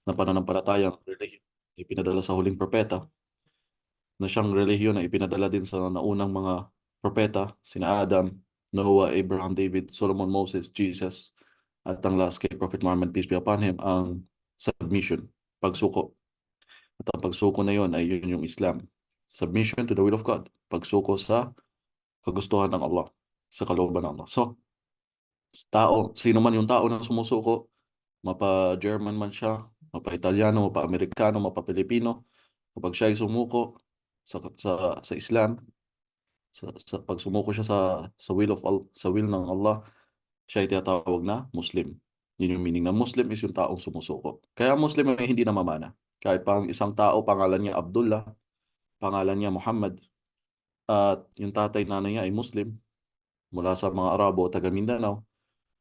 na pananampalatayang relihiyon na ipinadala sa huling propeta, na siyang relihiyon na ipinadala din sa naunang mga propeta, sina Adam, Noah, Abraham, David, Solomon, Moses, Jesus, at ang last kay Prophet Muhammad, peace be upon him, ang submission, pagsuko. At ang pagsuko na yon ay yun yung Islam. Submission to the will of God. Pagsuko sa kagustuhan ng Allah, sa kalooban ng Allah. So, sino man yung tao na sumusuko, mapa-German man siya, mapa-Italiano, mapa-Amerikano, mapa-Pilipino, kapag siya ay sumuko sa Islam, pag sumuko siya sa will of sa will ng Allah, siya ay tinatawag na Muslim. Yun yung meaning na Muslim is yung taong sumusuko. Kaya Muslim ay hindi namamana. Kahit pang isang tao, pangalan niya Abdullah, pangalan niya Muhammad, at yung tatay nanay niya ay Muslim, mula sa mga Arabo o taga Mindanao,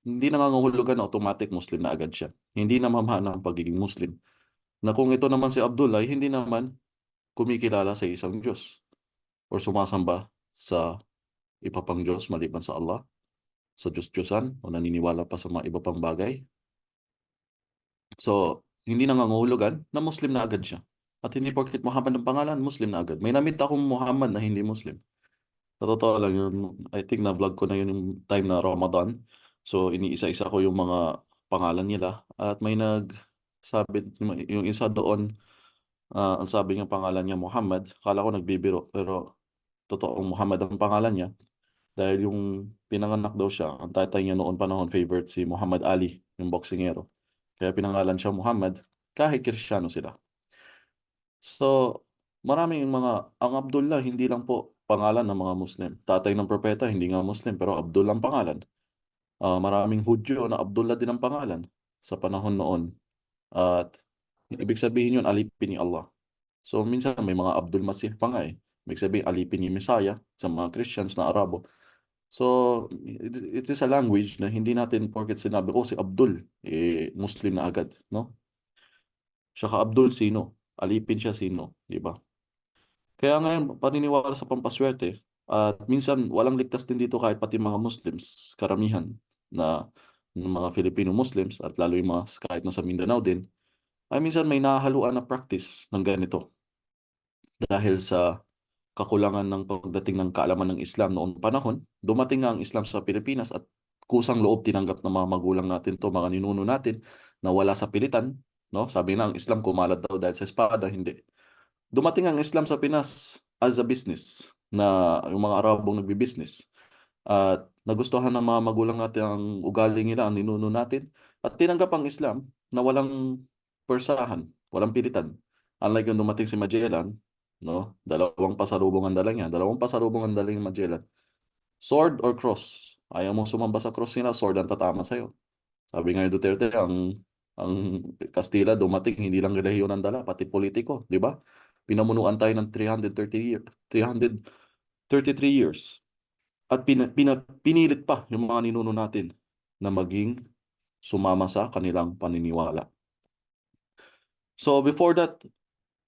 hindi nangangahulugan na automatic Muslim na agad siya. Hindi namamana ang pagiging Muslim. Na kung ito naman si Abdullah, ay hindi naman kumikilala sa isang Diyos or sumasamba sa iba pang Diyos maliban sa Allah, sa Diyos-Diyosan o naniniwala pa sa mga iba pang bagay. So, hindi nangangahulugan na Muslim na agad siya. At hindi porket Muhammad ang pangalan, Muslim na agad. May namit akong Muhammad na hindi Muslim. Sa totoo lang yun, I think na-vlog ko na yun yung time na Ramadan. So, iniisa-isa ko yung mga pangalan nila. At may nagsabi, yung isa doon, ang sabi niya pangalan niya Muhammad. Akala ko nagbibiro, pero totoong Muhammad ang pangalan niya. Dahil yung pinanganak daw siya, ang tatay niya noon panahon favorite si Muhammad Ali, yung boksingero. Kaya pinangalan siya Muhammad, kahit Kristiyano sila. So, maraming ang Abdullah, hindi lang po pangalan ng mga Muslim. Tatay ng propeta, hindi nga Muslim, pero Abdullah ang pangalan. Maraming Hudyo na Abdullah din ang pangalan sa panahon noon. At ibig sabihin yun, alipin ni Allah. So, minsan may mga Abdul Masih pa nga eh. Ibig sabihin, alipin ni Messiah sa mga Christians na Arabo. So, it is a language na hindi natin porket sinabi, oh, si Abdul, Muslim na agad, no? Siya ka Abdul, sino? Alipin siya, sino? Di ba? Kaya ngayon, paniniwala sa pampaswerte. At minsan, walang ligtas din dito kahit pati mga Muslims, karamihan na ng mga Filipino Muslims at lalo yung mga kahit nasa Mindanao din, ay minsan may nahahaluan na practice ng ganito. Dahil sa kakulangan ng pagdating ng kaalaman ng Islam noong panahon, dumating nga ang Islam sa Pilipinas at kusang loob tinanggap ng mga magulang natin to, mga ninuno natin, na wala sa pilitan. No? Sabi na ang Islam kumalat daw dahil sa espada, hindi. Dumating ang Islam sa Pinas as a business, na yung mga Arabong nagbi-business. At nagustuhan ng mga magulang natin ang ugali nila, ang ninuno natin, at tinanggap ang Islam na walang persahan, walang pilitan. Unlike yung dumating si Magellan, no? Dalawang pasalubong ang dala niya. Dalawang pasalubong ang dala ni Magellan. Sword or cross? Ayaw mo sumamba sa cross nila, sword ang tatama sa'yo. Sabi nga ni Duterte, ang Kastila dumating, hindi lang relihiyon ang dala, pati politiko, di ba? Pinamunuan tayo ng 333 years. At pinilit pa yung mga ninuno natin na maging sumama sa kanilang paniniwala. So before that,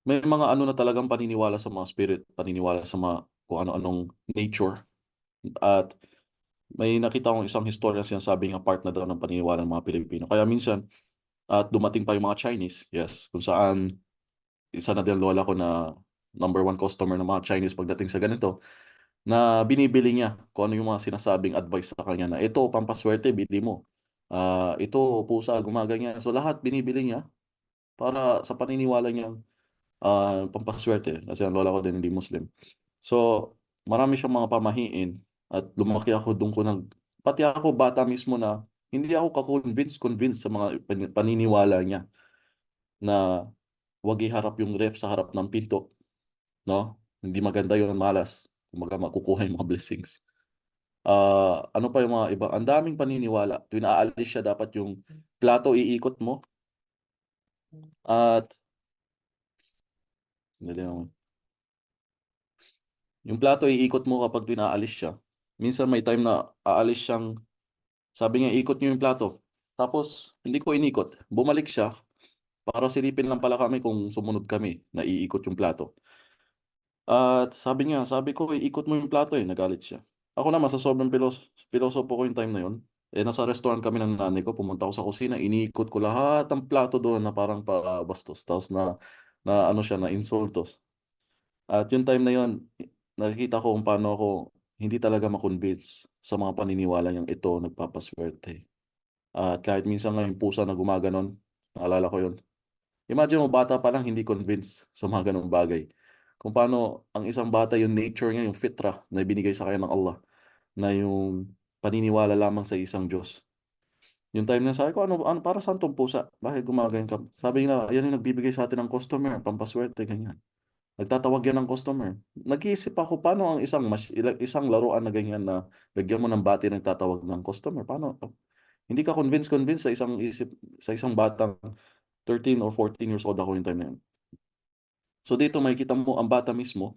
may mga ano na talagang paniniwala sa mga spirit, paniniwala sa mga kung ano-anong nature. At may nakita akong isang historia sinasabi nga part na daw ng paniniwala ng mga Pilipino. Kaya minsan, at dumating pa yung mga Chinese, yes, kung saan isa na din lola ko na number one customer ng mga Chinese pagdating sa ganito, na binibili niya kung ano yung mga sinasabing advice sa kanya na ito, pampaswerte, bili mo. Ito, pusa, gumaganyan. So lahat binibili niya para sa paniniwala niyang pampaswerte. Kasi ang lola ko din hindi Muslim. So marami siyang mga pamahiin at lumaki ako doon pati ako bata mismo na hindi ako convinced sa mga paniniwala niya na wag iharap yung ref sa harap ng pinto, no? Hindi maganda yun, malas. Kumaga makukuha yung mga blessings. Ano pa yung mga iba? Ang daming paniniwala. Tuwing aalis siya, dapat yung plato iikot mo. At, hindi naman. Yung plato iikot mo kapag tuwing aalis siya. Minsan may time na aalis siyang, sabi niya, ikot niyo yung plato. Tapos, hindi ko inikot. Bumalik siya para silipin lang pala kami kung sumunod kami na iikot yung plato. At sabi niya, sabi ko, ikot mo yung plato eh. Nagalit siya. Ako naman, sa sobrang pilosopo ko yung time na yun. Nasa restaurant kami ng nanay ko, pumunta ako sa kusina, iniikot ko lahat ng plato doon na parang pabastos. Tapos na ano siya, na insultos. At yung time na yon, nakikita ko kung paano ako hindi talaga makonvince sa mga paniniwala niyang ito nagpapaswerte. At kahit minsan nga yung pusa na gumaganon, naalala ko yun. Imagine mo, bata pa lang hindi convinced sa mga ganong bagay. Kung paano ang isang bata, yung nature niya, yung fitra na ibinigay sa kanya ng Allah, na yung paniniwala lamang sa isang Diyos. Yung time na sabi ko, para saan tong pusa? Bakit gumagayon ka? Sabi niya, yan yung nagbibigay sa atin ng customer, pampaswerte, ganyan. Nagtatawag yan ng customer. Nag-iisip ako, paano ang isang laruan na ganyan na lagyan mo ng bati nagtatawag ng customer? Paano? Hindi ka convince sa isang batang 13 or 14 years old ako yung time na yun. So dito makikita mo ang bata mismo,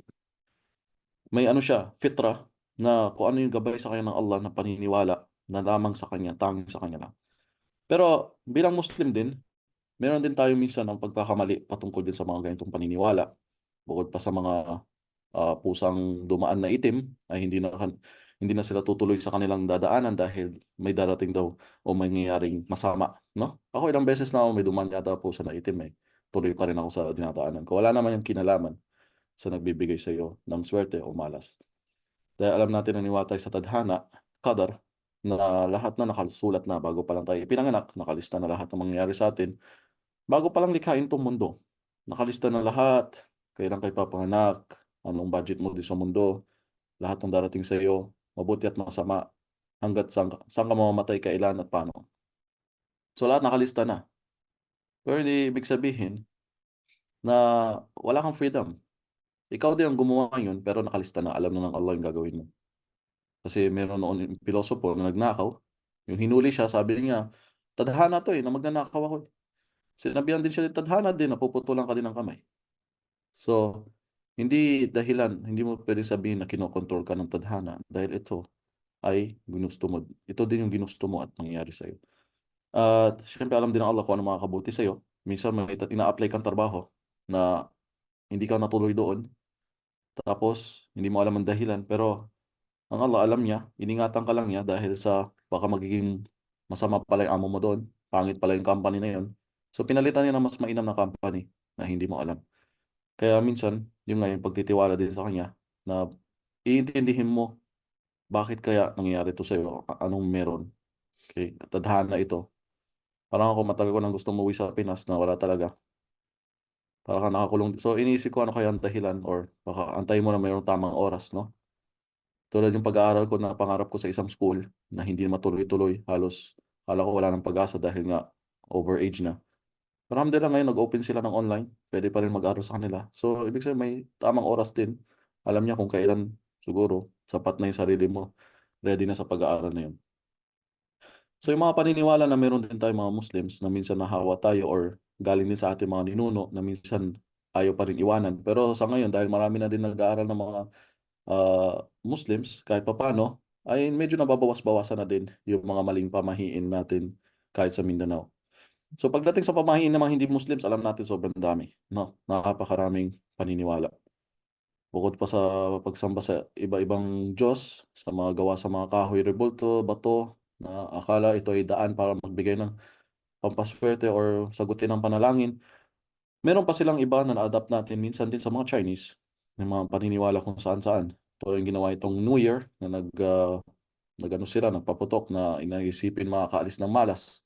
may ano siya, fitra, na kung ano yung gabay sa kanya ng Allah na paniniwala na lamang sa kanya, tanging sa kanya lang. Pero bilang Muslim din, meron din tayo minsan ng pagkakamali patungkol din sa mga ganitong paniniwala. Bukod pa sa mga pusang dumaan na itim ay hindi na sila tutuloy sa kanilang dadaanan dahil may darating daw o may nangyayaring masama, no? Ako ilang beses na ako may dumaan yata pusa na itim eh. Tuloy pa rin ako sa dinadaanan ko. Wala naman yung kinalaman sa nagbibigay sa iyo ng swerte o malas. Dahil alam natin na niwatay sa tadhana, qadar, na lahat na nakasulat na bago pa lang tayo ipinanganak, nakalista na lahat ng mangyayari sa atin. Bago pa lang likhain tong mundo, nakalista na lahat, kailan kayo papanganak, anong budget mo din sa mundo, lahat ng darating sa iyo, mabuti at masama, hanggat saan ka mamamatay, kailan at paano. So lahat nakalista na. Pero hindi ibig sabihin na wala kang freedom. Ikaw din ang gumawa yun, pero nakalista na, alam na ng Allah yung gagawin mo. Kasi meron noon yung pilosopo na nagnakaw, yung hinuli siya, sabi niya, tadhana to na magnanakaw ako. Sinabihan din siya, tadhana din, napuputulan ka din ng kamay. So, hindi dahilan, hindi mo pwede sabihin na kinokontrol ka ng tadhana dahil ito ay ginusto mo. Ito din yung ginusto mo at nangyayari sa'yo. At syempre alam din ng Allah kung ano makakabuti sa'yo. Minsan may ina-apply kang trabaho na hindi ka natuloy doon. Tapos, hindi mo alam ang dahilan. Pero ang Allah alam niya, iningatan ka lang niya dahil sa baka magiging masama pala yung amo mo doon. Pangit pala yung company na yun. So, pinalitan niya ng mas mainam na company na hindi mo alam. Kaya minsan, yung nga yung pagtitiwala din sa kanya na iintindihin mo bakit kaya nangyayari to sa'yo, anong meron. Okay, tadhana ito. Parang ako matagal ko nang gusto umuwi sa Pinas na wala talaga. Parang ka nakakulong. So iniisip ko ano kaya ang dahilan or baka antayin mo na mayroong tamang oras, no? Tulad yung pag-aaral ko na pangarap ko sa isang school na hindi matuloy-tuloy. Halos kala ko wala ng pag-asa dahil nga overage na. Pero alhamdulillah ngayon nag-open sila ng online. Pwede pa rin mag-aral sa kanila. So ibig sabihin may tamang oras din. Alam niya kung kailan siguro sapat na yung sarili mo. Ready na sa pag-aaral na yun. So yung mga paniniwala na meron din tayong mga Muslims na minsan nahawa tayo or galing din sa ating mga ninuno na minsan ayaw pa rin iwanan. Pero sa ngayon, dahil marami na din nag-aaral ng mga Muslims, kahit papano, ay medyo nababawas-bawasan na din yung mga maling pamahiin natin kahit sa Mindanao. So pagdating sa pamahiin ng mga hindi Muslims, alam natin sobrang dami. No? Napakaraming paniniwala. Bukod pa sa pagsamba sa iba-ibang Diyos, sa mga gawa sa mga kahoy, rebulto, bato, na akala ito ay daan para magbigay ng pampaswerte or sagutin ng panalangin. Meron pa silang iba na na-adapt natin minsan din sa mga Chinese, ng mga paniniwala kung saan-saan. Ito yung ginawa itong New Year na nag-ano sila, nagpaputok na inaisipin makakaalis ng malas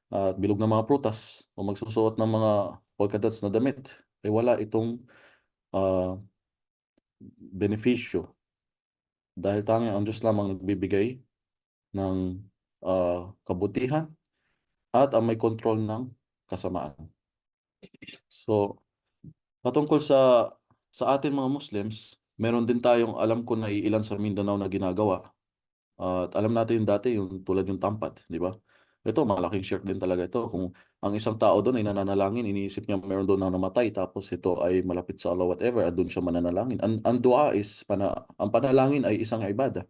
at bilog ng mga prutas o magsusuot ng mga polka dots na damit. Ay wala itong ah, benepisyo dahil tanging ang Diyos lamang nagbibigay ng kabutihan at ang may kontrol ng kasamaan. So, patungkol sa atin mga Muslims, meron din tayong alam ko na iilan sa Mindanao na ginagawa. At alam natin yung dati, yung tulad yung tampat, di ba? Ito, malaking shirk din talaga ito. Kung ang isang tao doon ay nananalangin, iniisip niya meron doon na namatay, tapos ito ay malapit sa Allah, whatever, at doon siya mananalangin. Ang dua is, ang panalangin ay isang ibada,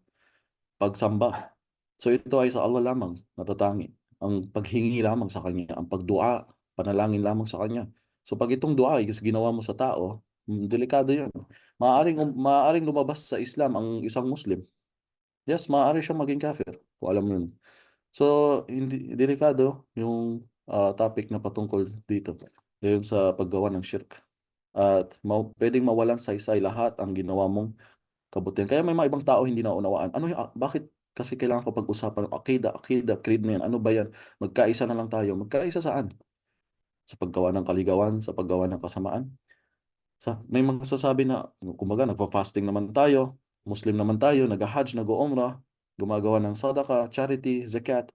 pagsamba. So ito ay sa Allah lamang natatangi. Ang paghingi lamang sa Kanya, ang pagdua, panalangin lamang sa Kanya. So pag itong dua ay ginawa mo sa tao, delikado yun. Maaaring lumabas sa Islam ang isang Muslim. Yes, maaari siyang maging kafir. Kung alam mo yun. So, hindi delikado yung topic na patungkol dito. Yun sa paggawa ng shirk. At pwedeng mawalan saysay lahat ang ginawa mong kabutihan. Kaya may mga ibang tao hindi naunawaan. Ano yung, bakit kasi kailangan pa pag-usapan ng akida, creed na yan? Ano ba yan? Magkaisa na lang tayo. Magkaisa saan? Sa paggawa ng kaligawan, sa paggawa ng kasamaan. May magsasabi na, kumbaga, nagpa-fasting naman tayo, Muslim naman tayo, nag-hajj, nag-umrah, gumagawa ng sadaqah, charity, zakat.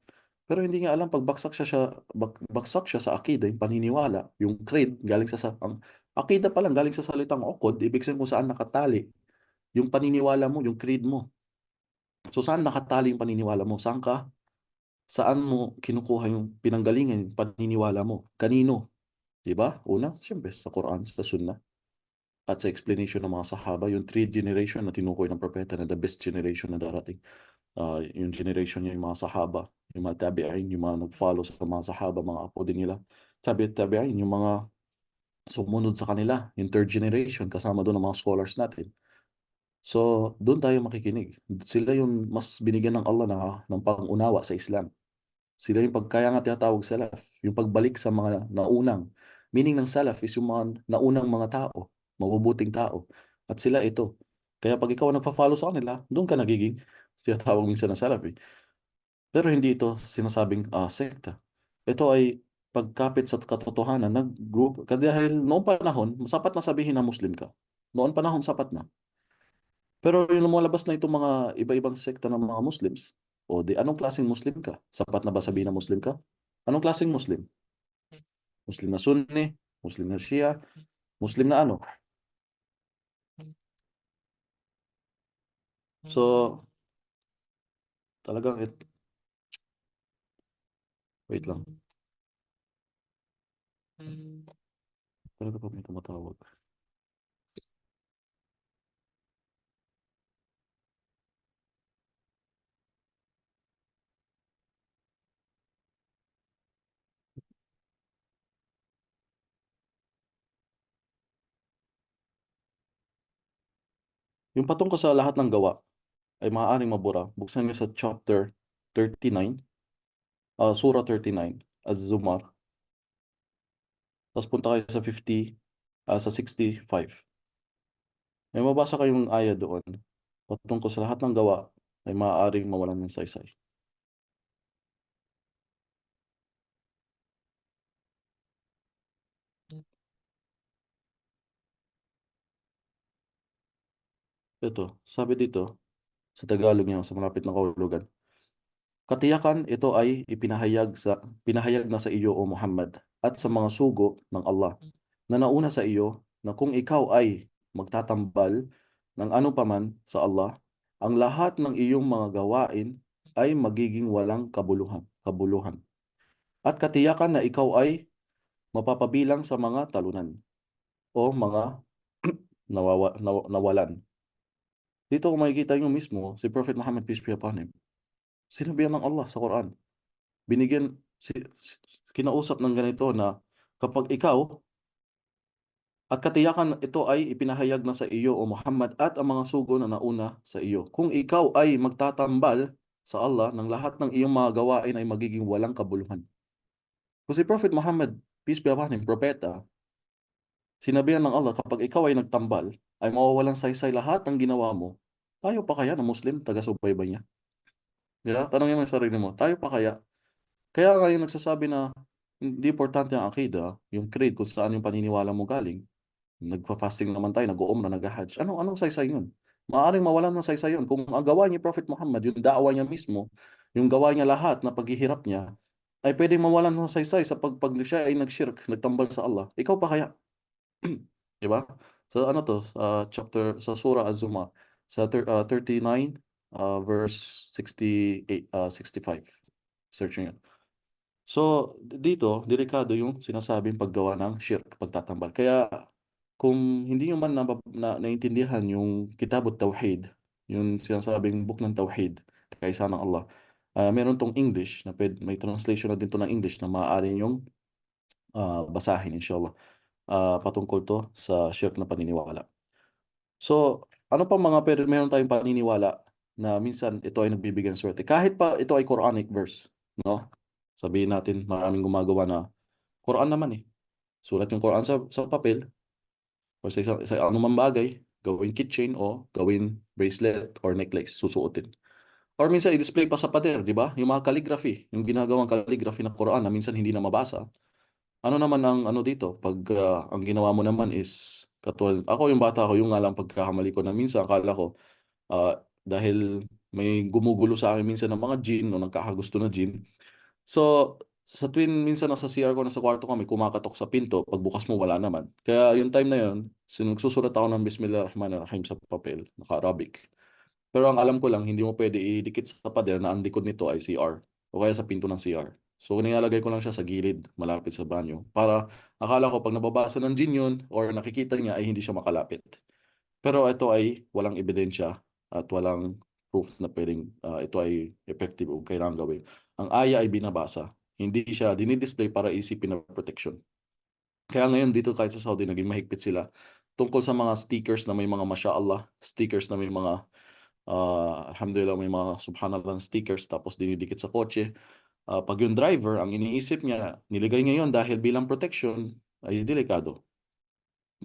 Pero hindi niya alam pag baksak siya sa akida, yung paniniwala, yung creed, galing ang akida pa lang, galing sa salitang ukod, ibig sabihin kung saan nakatali yung paniniwala mo, yung creed mo. So saan nakatali yung paniniwala mo? Saan mo kinukuha yung pinanggalingan, yung paniniwala mo? Kanino? Di ba? Una, siyempre sa Quran, sa Sunnah at sa explanation ng mga sahaba, yung three generation na tinukoy ng propeta na the best generation na darating. Yung generation niya, yung mga sahaba, yung mga tabi'in, yung mga nag-follow sa mga sahaba, mga apo din nila. Tabi'in, yung mga sumunod sa kanila, yung third generation, kasama doon ang mga scholars natin. So, doon tayo makikinig. Sila yung mas binigyan ng Allah ng pangunawa sa Islam. Sila yung kaya nga tinatawag salaf, yung pagbalik sa mga naunang. Meaning ng salaf is yung mga naunang mga tao, mabubuting tao. At sila ito. Kaya pag ikaw nagpa-follow sa kanila, doon ka nagiging tinatawag minsan ng salaf eh. Pero hindi ito sinasabing sekta. Ito ay pagkapit sa katotohanan ng group. Dahil noong panahon, sapat na sabihin na Muslim ka. Noon panahon, sapat na. Pero yung lumalabas na itong mga iba-ibang sekta ng mga Muslims, o di anong klaseng Muslim ka? Sapat na ba sabihin na Muslim ka? Anong klaseng Muslim? Muslim na Sunni, Muslim na Shia, Muslim na ano? So, talagang, wait lang. Talaga pa may tumatawag. Yung patungkol sa lahat ng gawa ay maaaring mabura. Buksan niyo sa chapter 39, Surah 39, Az-Zumar. Tapos punta kayo sa 65. May mabasa kayong aya doon. Patungkol sa lahat ng gawa ay maaaring mawalan ng saysay. Ito, sabi dito, sa Tagalog niya, sa malapit na kahulugan. Katiyakan ito ay pinahayag na sa iyo o Muhammad at sa mga sugo ng Allah na nauna sa iyo na kung ikaw ay magtatambal ng ano paman sa Allah, ang lahat ng iyong mga gawain ay magiging walang kabuluhan. At katiyakan na ikaw ay mapapabilang sa mga talunan o mga nawalan. Dito kung makikita nyo mismo, si Prophet Muhammad, peace be upon him, sinabihan ng Allah sa Quran. Binigyan, kinausap ng ganito na kapag ikaw at katiyakan ito ay ipinahayag na sa iyo o Muhammad at ang mga sugo na nauna sa iyo. Kung ikaw ay magtatambal sa Allah, ng lahat ng iyong mga gawain ay magiging walang kabuluhan. Kung si Prophet Muhammad, peace be upon him, propeta, sinabihan ng Allah, kapag ikaw ay nagtambal, ay mawawalan saysay lahat ng ginawa mo. Tayo pa kaya na Muslim, taga-subaybay niya? Diba? Tanongin mo yung sarili mo, tayo pa kaya? Kaya nga yung nagsasabi na hindi importante ang akida, yung creed kung saan yung paniniwala mo galing. Nagpa-fasting naman tayo, nag-uumrah, nag-hajj. Anong saysay yun? Maaring mawalan ng saysay yun. Kung ang gawa niya Prophet Muhammad, yung daawa niya mismo, yung gawa niya lahat na paghihirap niya, ay pwedeng mawalan ng saysay sa pag siya ay nag-shirk, nagtambal sa Allah. Ikaw pa kaya? Di ba? So ano to, sa Surah Az-Zumar, sa 39, verse 68, 65. Search nyo yun. So, dito, delikado yung sinasabing paggawa ng shirk, pagtatambal. Kaya, kung hindi nyo man naintindihan yung Kitabut Tawhid, yung sinasabing book ng Tawhid, kaisa ng Allah, meron tong English, may translation na din to ng English na maaari yung basahin, inshallah. Patungkol to sa shirk na paniniwala. So, ano pa mga meron tayong paniniwala na minsan ito ay nagbibigay ng swerte. Kahit pa ito ay Quranic verse. no? Sabihin natin maraming gumagawa na Quran naman eh. Sulat yung Quran sa papel o sa anumang bagay, gawin keychain o gawin bracelet or necklace, susuotin. Or minsan i-display pa sa pader, di ba? Yung mga calligraphy, yung ginagawang calligraphy ng Quran na minsan hindi na mabasa. Ano naman ang ano dito? Pag ang ginawa mo naman is katulad, ako yung bata ko, yung nga lang pagkakamali ko na minsan akala ko dahil may gumugulo sa akin minsan ng mga jinn o nagkakagusto na jinn. So, sa tuwing minsan nasa CR ko, nasa kwarto ko, may kumakatok sa pinto, pagbukas mo wala naman. Kaya yung time na yun, nagsusulat ako ng Bismillahirrahmanirrahim sa papel, naka-Arabic. Pero ang alam ko lang, hindi mo pwede idikit sa pader na ang likod nito ay CR o kaya sa pinto ng CR. So, nilalagay ko lang siya sa gilid, malapit sa banyo. Para akala ko pag nababasa ng jinn yun or nakikita niya ay hindi siya makalapit. Pero ito ay walang ebidensya at walang proof na pwedeng ito ay effective o kailangan gawin. Ang aya ay binabasa. Hindi siya dinidisplay para isipin na protection. Kaya ngayon dito kahit sa Saudi naging mahigpit sila tungkol sa mga stickers na may mga Masya Allah, stickers na may mga alhamdulillah may mga subhanallah na stickers tapos dinidikit sa kotse. Pag yung driver, ang iniisip niya, niligay ngayon dahil bilang protection, ay delikado.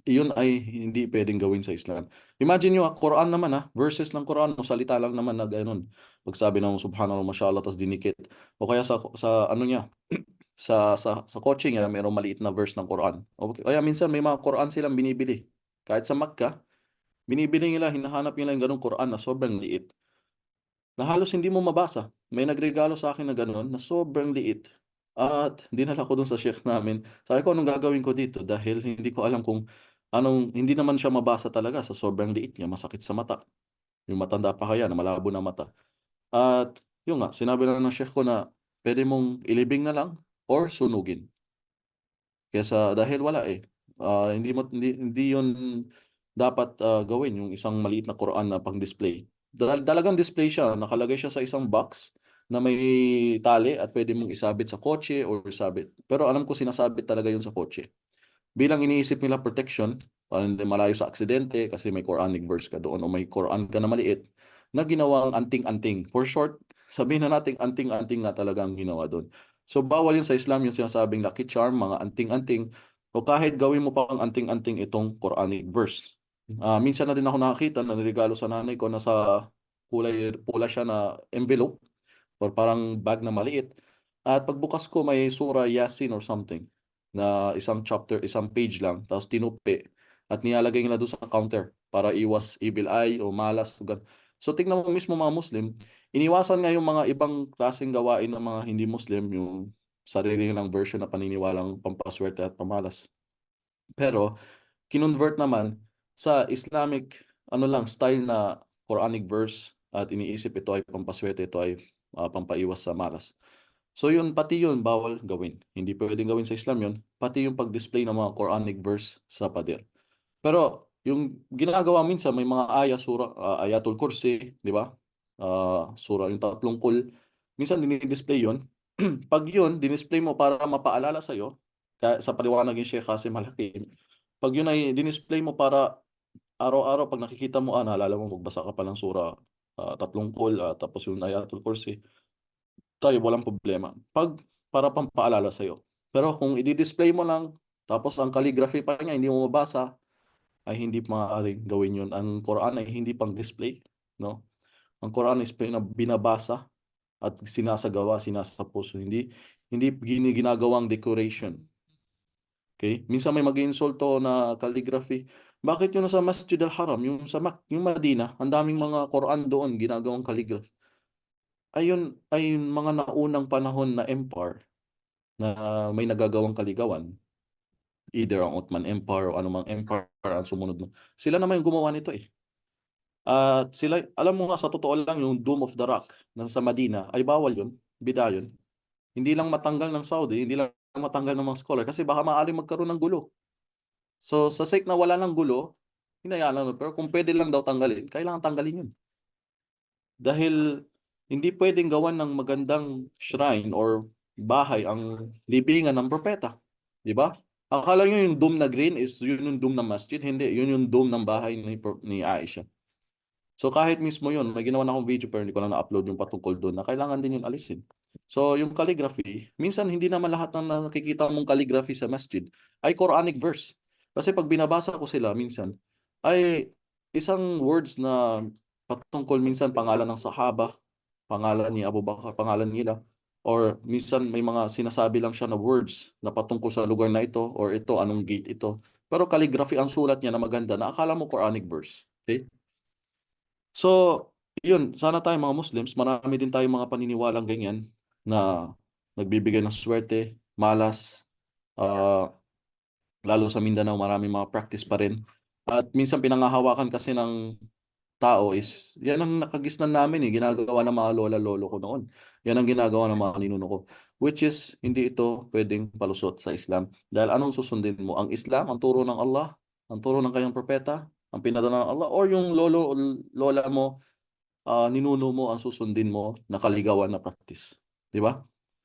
Iyon ay hindi pwedeng gawin sa Islam. Imagine nyo, Quran naman verses ng Quran, salita lang naman na gano'n. Pagsabi ng subhanallah, mashallah, tas dinikit. O kaya sa ano niya, sa kotse niya, mayroong maliit na verse ng Quran. O kaya minsan may mga Quran silang binibili. Kahit sa Makkah, binibili nila, hinahanap nila yung ganong Quran na sobrang liit na halos hindi mo mabasa. May nagregalo sa akin na gano'n na sobrang liit. At dinala ko dun sa sheikh namin. Sabi ko, anong gagawin ko dito? Dahil hindi ko alam kung hindi naman siya mabasa talaga sa sobrang liit niya, masakit sa mata. Yung matanda pa kaya na malabo na mata. At yun nga, sinabi na ng sheikh ko na pwede mong ilibing na lang or sunugin. Kesa dahil wala eh. Hindi 'yun dapat gawin yung isang maliit na Quran na pang-display. Dalagang display siya, nakalagay siya sa isang box na may tali at pwede mong isabit sa kotse or sabit. Pero alam ko sinasabit talaga yun sa kotse. Bilang iniisip nila protection, para hindi malayo sa aksidente kasi may Quranic verse ka doon o may Quran ka na maliit na ginawang anting-anting. For short, sabihin na natin anting-anting nga talaga ang ginawa doon. So bawal yun sa Islam yung sinasabing lucky charm, mga anting-anting o kahit gawin mo pang anting-anting itong Quranic verse. Minsan na din ako nakakita na niregalo sa nanay ko na sa pula siya na envelope or parang bag na maliit. At pagbukas ko may sura Yasin or something na isang chapter, isang page lang, tapos tinupi at nilalagay nila doon sa counter para iwas evil eye o malas. So tingnan mo mismo mga Muslim, iniwasan nga yung mga ibang klaseng gawain ng mga hindi Muslim, yung sarili nilang version na paniniwalang pampaswerte at pamalas. Pero kinonvert naman sa Islamic ano lang style na Quranic verse at iniisip ito ay pampaswerte, ito ay pampaiwas sa malas. So yun, pati yun, bawal gawin. Hindi pwedeng gawin sa Islam yun. Pati yung pag-display ng mga Quranic verse sa pader. Pero yung ginagawa minsan, may mga sura, Ayatul Kursi, di ba? Sura, yung tatlong kul. Minsan dinidisplay yun. Pag yun, dinisplay mo para mapaalala sa'yo, sa paliwanag yung Sheikh Qasim Al-Hakim, pag yun ay dinisplay mo para araw-araw, pag nakikita mo, naalala mo, magbasa ka pa ng sura, tatlong kul, tapos yung Ayatul Kursi, tayo walang problema. Para pampaalala sa'yo. Pero kung i-display mo lang, tapos ang calligraphy pa niya, hindi mo mabasa, ay hindi maaaring gawin yun. Ang Quran ay hindi pang display, no? Ang Quran is binabasa at sinasagawa, sinasapuso. Hindi ginagawang decoration. Okay? Minsan may mag-insulto na calligraphy. Bakit yun sa Masjid al-Haram, yung Madina, ang daming mga Quran doon ginagawang calligraphy. Ayun mga naunang panahon na empire na may nagagawang kaligawan. Either ang Ottoman Empire o anumang empire ang sumunod mo. Sila naman yung gumawa nito eh. At sila, alam mo nga sa totoo lang, yung Dome of the Rock na sa Madina ay bawal yun, bida yun. Hindi lang matanggal ng Saudi, hindi lang matanggal ng mga scholar kasi baka maaaring magkaroon ng gulo. So sa sake na wala ng gulo, hinayaan lang. Pero kung pwede lang daw tanggalin, kailangan tanggalin yun. Dahil hindi pwedeng gawan ng magandang shrine or bahay ang libingan ng propeta. Di ba? Akala nyo yung dome na green is yun yung dome ng masjid? Hindi, yun yung dome ng bahay ni Aisha. So kahit mismo yun, may ginawa na akong video pero hindi ko lang na-upload yung patungkol doon na kailangan din yun alisin. So yung calligraphy, minsan hindi naman lahat ng nakikita mong calligraphy sa masjid ay Quranic verse. Kasi pag binabasa ko sila minsan, ay isang words na patungkol minsan pangalan ng sahaba, pangalan ni Abu Bakar, pangalan nila, or minsan may mga sinasabi lang siya na words na patungkol sa lugar na ito, or ito, anong gate ito. Pero calligraphy ang sulat niya na maganda na akala mo Quranic verse. Okay? So, yun, sana tayo mga Muslims, marami din tayong mga paniniwalang ganyan na nagbibigay ng swerte, malas, ah, lalo sa Mindanao, marami mga practice pa rin. At minsan pinangahawakan kasi ng tao is, yan ang nakagisnan namin ginagawa ng mga lola-lolo ko noon. Yan ang ginagawa ng mga ninuno ko. Which is, hindi ito pwedeng palusot sa Islam. Dahil anong susundin mo? Ang Islam, ang turo ng Allah, ang turo ng kanyang propeta, ang pinadala ng Allah, or yung lola mo, ninuno mo ang susundin mo na kaligawan na practice. Di ba?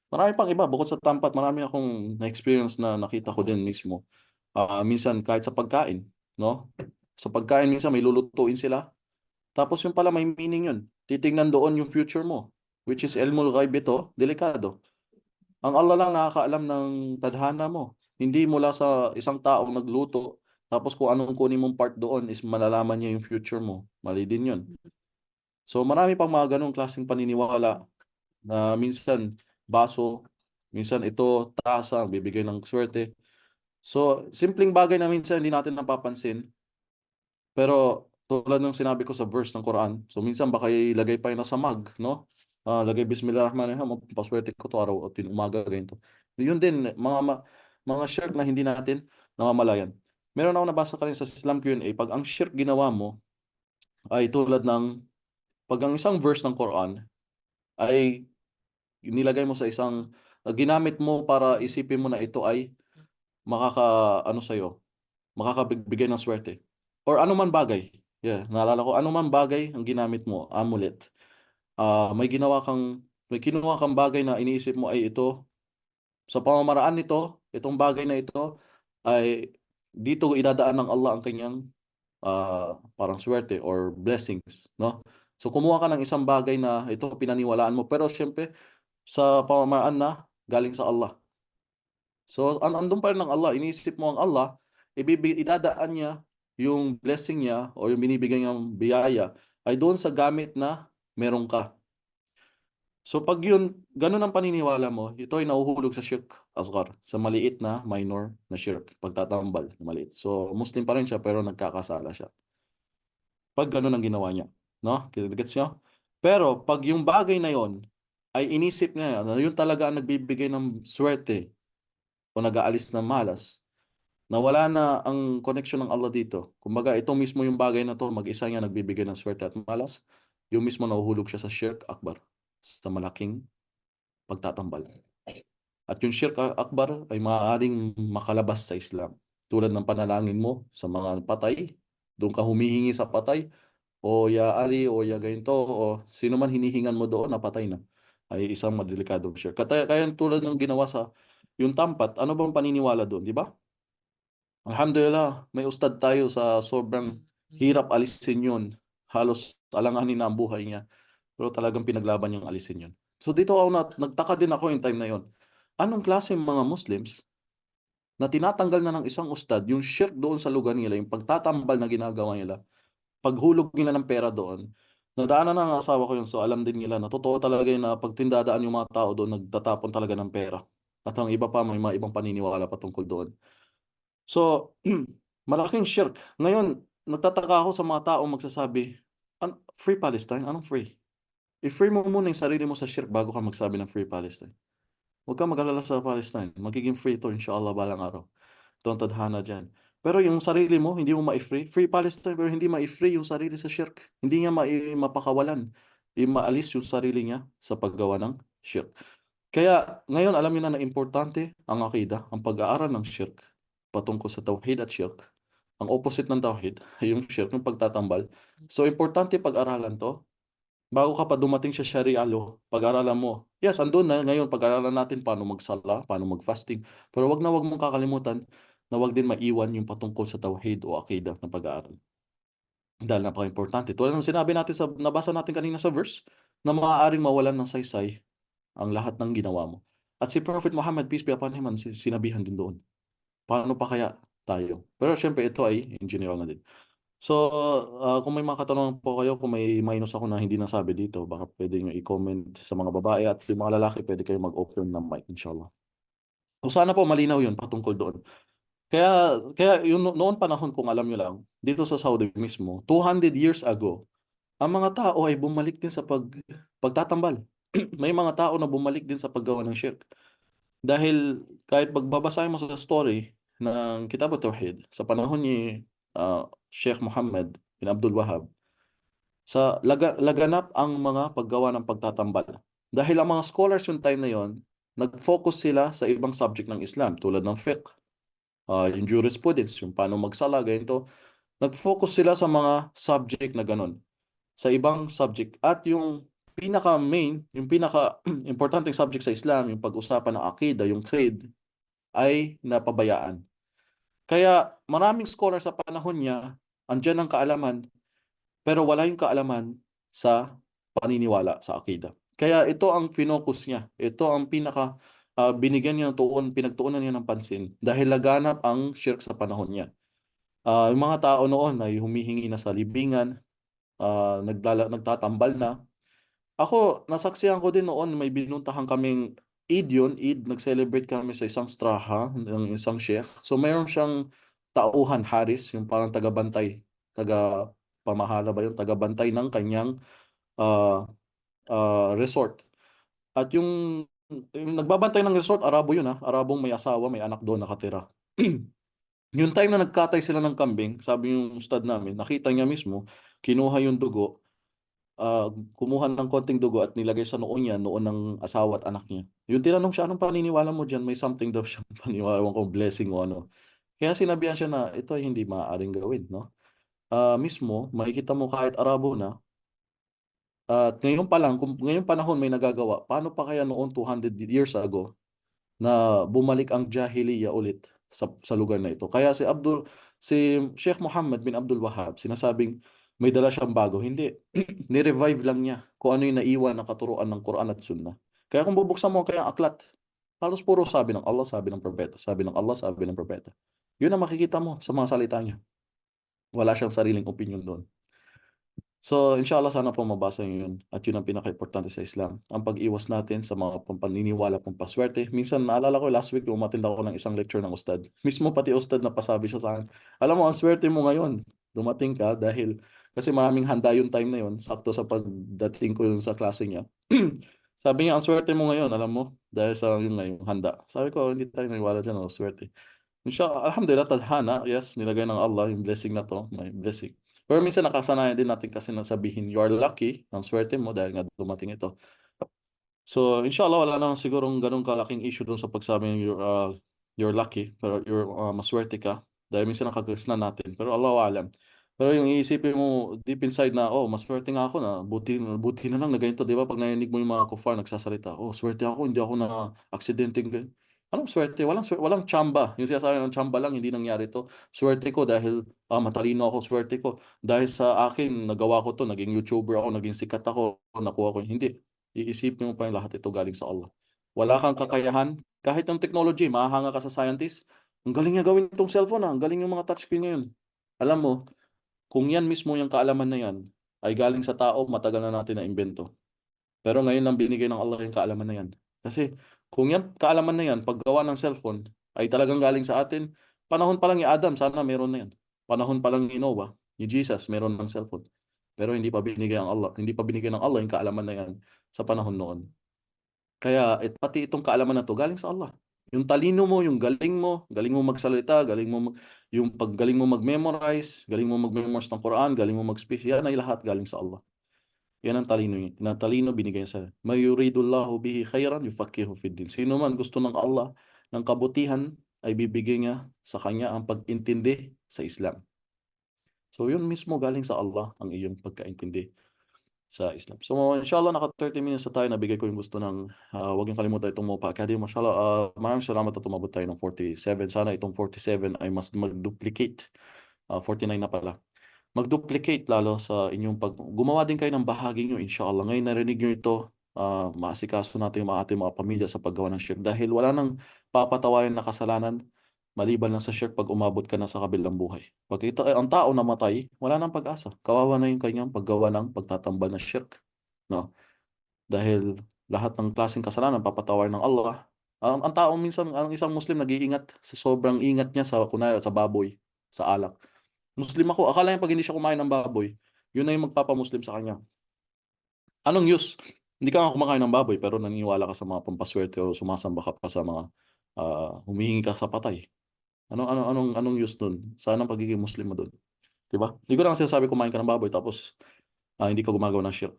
Marami pang iba, bukod sa tampat, marami akong na-experience na nakita ko din mismo. Minsan kahit sa pagkain, no? Sa pagkain minsan may lulutuin sila. Tapos yung pala may meaning yun. Titingnan doon yung future mo. Which is ilmul ghaib ito, delikado. Ang Allah lang nakakaalam ng tadhana mo. Hindi mula sa isang taong nagluto, tapos kung anong kunin mong part doon is malalaman niya yung future mo. Mali din yun. So marami pang mga ganong klaseng paniniwala na minsan baso, minsan ito tasa, bibigay ng swerte. So simpleng bagay na minsan hindi natin napapansin, pero tulad ng sinabi ko sa verse ng Quran, so minsan baka ilagay pa yun sa mug, no? Lagay Bismillahirrahmanirrahim, paswerte ko to araw at umaga, ganito. Yun din, mga shirk na hindi natin namamalayan. Meron ako nabasa kanina sa Islam Q&A, pag ang shirk ginawa mo ay tulad ng, pag ang isang verse ng Quran ay nilagay mo sa isang, ginamit mo para isipin mo na ito ay makaka, ano sa'yo, makakabigbigay ng swerte. Or anuman bagay. Yeah, naalala ko, anuman bagay ang ginamit mo, amulet. May kinuha kang bagay na iniisip mo ay ito, sa pamamaraan nito, itong bagay na ito, ay dito idadaan ng Allah ang kanyang parang swerte or blessings, no? So kumuha ka ng isang bagay na ito pinaniwalaan mo, pero syempre sa pamamaraan na galing sa Allah. So, andun pa rin ng Allah. Iniisip mo ang Allah, idadaan niya yung blessing niya o yung binibigay niyang biyaya ay doon sa gamit na meron ka. So, pag yun, ganun ang paniniwala mo, ito ay nahuhulog sa shirk asghar, sa maliit na minor na shirk, pagtatambal na maliit. So, Muslim pa rin siya pero nagkakasala siya. Pag ganun ang ginawa niya. No? Gets niyo? Pero, pag yung bagay na yon ay inisip niya na yun talaga ang nagbibigay ng swerte o nag-aalis ng malas, nawala na ang connection ng Allah dito. Kumbaga, ito mismo yung bagay na to, mag-isa niya nagbibigay ng swerte at malas, yung mismo nahuhulog siya sa shirk akbar, sa malaking pagtatambal. At yung shirk akbar ay maaaring makalabas sa Islam. Tulad ng panalangin mo sa mga patay, doon ka humihingi sa patay, o ya Ali, o ya ganito, o sino man hinihingan mo doon na patay na, ay isang madelikadong shirk. Kaya tulad ng ginawa sa yung tampat, ano bang paniniwala doon, di ba? Alhamdulillah, may ustad tayo sa sobrang hirap alisin yun. Halos alanganin na ang buhay niya. Pero talagang pinaglaban niyang alisin yun. So dito ako nagtaka din ako yung time na yun. Anong klase mga Muslims na tinatanggal na ng isang ustad yung shirk doon sa lugar nila, yung pagtatambal na ginagawa nila, paghulog nila ng pera doon. Nadaanan na ng asawa ko yun, so alam din nila na totoo talaga yun na pag tindadaan yung mga tao doon, nagtatapon talaga ng pera. At ang iba pa, may mga ibang paniniwala patungkol doon. So, malaking shirk. Ngayon, nagtataka ako sa mga taong magsasabi, Free Palestine? Anong free? I-free mo muna yung sarili mo sa shirk bago ka magsabi ng Free Palestine. Huwag kang mag-alala sa Palestine. Magiging free ito, inshallah, balang araw. Ito ang tadhana dyan. Pero yung sarili mo, hindi mo ma-free. Free Palestine, pero hindi ma-free yung sarili sa shirk. Hindi niya mapakawalan. Maalis yung sarili niya sa paggawa ng shirk. Kaya ngayon alam niyo na importante ang akida, ang pag-aaral ng shirk patungkol sa tauhid at shirk. Ang opposite ng tauhid ay yung shirk, yung pagtatambal. So importante pag-aralan to. Bago ka pa dumating sa Sharia law, pag-aralan mo. Yes, andun na ngayon pag-aralan natin paano magsala, paano mag-fasting. Pero wag mong kakalimutan na wag din maiwan yung patungkol sa tauhid o akida ng pag-aaral. Dahil napaka-importante. Tulad ng sinabi natin nabasa natin kanina sa verse, na maaaring mawalan ng saysay ang lahat ng ginawa mo. At si Prophet Muhammad, peace be upon him, sinabihan din doon. Paano pa kaya tayo? Pero syempre ito ay in general na din. So, kung may mga katanungan po kayo, kung may minus ako na hindi nasabi dito, baka pwede nyo i-comment sa mga babae at yung mga lalaki, pwede kayo mag-open ng mic, inshallah. So, sana po malinaw yun patungkol doon. Kaya yun, noon panahon, kung alam nyo lang, dito sa Saudi mismo, 200 years ago, ang mga tao ay bumalik din sa pagtatambal. May mga tao na bumalik din sa paggawa ng shirk. Dahil kahit pagbabasahin mo sa story ng Kitab at-Tauhid sa panahon ni Sheikh Muhammad bin Abdul Wahhab, laganap ang mga paggawa ng pagtatambal. Dahil ang mga scholars yung time na yon, nag-focus sila sa ibang subject ng Islam tulad ng fiqh, yung jurisprudence, yung paano magsala, ganito. Nag-focus sila sa mga subject na ganun, sa ibang subject. At yung pinaka-main, yung pinaka-importanting subject sa Islam, yung pag-usapan ng akida, yung creed, ay napabayaan. Kaya maraming scholar sa panahon niya, andyan ang kaalaman, pero wala yung kaalaman sa paniniwala sa akida. Kaya ito ang finokus niya. Ito ang binigyan niya ng pinagtuunan niya ng pansin dahil laganap ang shirk sa panahon niya. Yung mga tao noon ay humihingi na sa libingan, nagtatambal na. Ako, nasaksihan ko din noon, may binuntahan kaming Eid yun, Eid, nag-celebrate kami sa isang straha ng isang sheikh. So mayroon siyang tauhan, Haris, yung parang tagabantay, taga-pamahala ba yun, tagabantay ng kanyang ah, resort. At yung nagbabantay ng resort, Arabo yun ha, Arabong may asawa, may anak doon nakatira. Yung time na nagkatay sila ng kambing, sabi yung ustad namin, nakita niya mismo, kinuha yung dugo, kumuha ng konting dugo at nilagay sa noon niya, noon ng asawa at anak niya. Yung tinanong siya, anong paniniwala mo dyan? May something daw siya paniniwala ko, blessing o ano. Kaya sinabihan siya na ito ay hindi maaaring gawin, no? Mismo, makikita mo kahit Arabo na, at ngayon pa lang, kung ngayon panahon may nagagawa, paano pa kaya noon 200 years ago na bumalik ang jahiliya ulit sa lugar na ito. Kaya si Sheikh Muhammad bin Abdul Wahhab, sinasabing may dala siyang bago. Hindi. Ni-revive lang niya kung ano yung naiwan ng katuruan ng Quran at Sunnah. Kaya kung bubuksan mo kaya ang aklat, halos puro sabi ng Allah, sabi ng propeta, sabi ng Allah, sabi ng propeta. Yun ang makikita mo sa mga salita niya. Wala siyang sariling opinion doon. So, inshallah, sana po mabasa niyo yun. At yun ang pinaka-importante sa Islam. Ang pag-iwas natin sa mga paniniwala, pampaswerte. Minsan, naalala ko last week, umattend ako ng isang lecture ng ustad. Mismo pati ustad na pasabi siya sa akin, alam mo, ang swerte mo ngayon. Dumating ka dahil, kasi maraming handa yung time na yun. Sakto sa pagdating ko yun sa klase niya. Sabi niya, ang swerte mo ngayon, alam mo, dahil sa yun nga yung handa. Sabi ko, hindi tayo naniwala dyan, swerte. Inshallah, alhamdulillah, tadhana. Yes, nilagay ng Allah yung blessing na to. May blessing. Pero minsan nakasanayan din natin kasi na sabihin, you are lucky, ang swerte mo dahil nga dumating ito. So, inshallah, wala naman sigurong ganun kalaking issue dun sa pagsabi ng you're lucky, pero maswerte ka. Dahil minsan nakakagisnan natin. Pero Allahu alam. Pero yung iisipin mo deep inside na, oh, maswerte nga ako na, buti na lang na ganito, di ba? Pag narinig mo yung mga kufar nagsasalita, oh, swerte ako, hindi ako na aksidente. Anong swerte? Walang tsamba. Yung sinasabi ng tsamba lang, hindi nangyari to. Swerte ko dahil matalino ako, swerte ko. Dahil sa akin, nagawa ko to, naging YouTuber ako, naging sikat ako, nakuha ko. Hindi. Iisipin mo pa yung lahat ito galing sa Allah. Wala kang kakayahan. Kahit ng technology, mahanga ka sa scientist. Ang galing niya gawin itong cellphone ang galing yung mga touchscreen ngayon. Alam mo, kung yan mismo yung kaalaman na yan, ay galing sa tao, matagal na natin na imbento. Pero ngayon lang binigay ng Allah yung kaalaman na yan. Kasi kung yan, kaalaman na yan, paggawa ng cellphone, ay talagang galing sa atin, panahon pa lang ni Adam, sana meron na yan. Panahon pa lang ni Noah, ni Jesus, meron ng cellphone. Pero hindi pa binigay ang Allah, hindi pa binigay ng Allah yung kaalaman na yan sa panahon noon. Kaya pati itong kaalaman na to galing sa Allah. Yung talino mo, yung galing mo magsalita, yung paggaling mo mag-memorize, galing mo mag-memorize ng Quran, galing mo mag-speech, yan ay lahat galing sa Allah. Yan ang talino niya. Na talino binigay sa may yuridullahu bihi khairan yufaqihu fid din. Sino man gusto ng Allah ng kabutihan ay bibigyan niya sa kanya ang pag-intindi sa Islam. So yun mismo galing sa Allah ang iyong pagkaintindi sa Islam. So inshallah naka 30 minutes na tayo, nabigay ko yung gusto ng wag niyong kalimutan itong Mopa Academy. Mashallah, maraming salamat at tumabot tayo ng 47. Sana itong 47 ay mas mag-duplicate. 49 na pala. Mag-duplicate lalo sa inyong gumawa din kayo ng bahagi nyo, inshallah. Ngayon narinig nyo ito, maasikaso natin yung ating mga pamilya sa paggawa ng shirk dahil wala nang papatawarin na kasalanan maliban lang sa shirk pag umabot ka na sa kabilang buhay. Pag ang tao namatay, wala nang pag-asa. Kawawa na yung kanyang paggawa ng pagtatambal ng shirk. No? Dahil lahat ng klaseng kasalanan papatawarin ng Allah. Ang tao minsan, ang isang Muslim nag-iingat sa sobrang ingat niya sa kunwari sa baboy, sa alak. Muslim ako, akala niya pag hindi siya kumain ng baboy, yun na yung magpapamuslim sa kanya. Anong use? Hindi ka nga kumakain ng baboy pero naniniwala ka sa mga pampaswerte o sumasamba ka pa sa mga humihingi ka sa patay. Anong use dun? Saan ang pagiging Muslim mo dun? 'Di ba? Hindi ko lang sinasabi kumain ka ng baboy tapos hindi ka gumagawa ng shirk.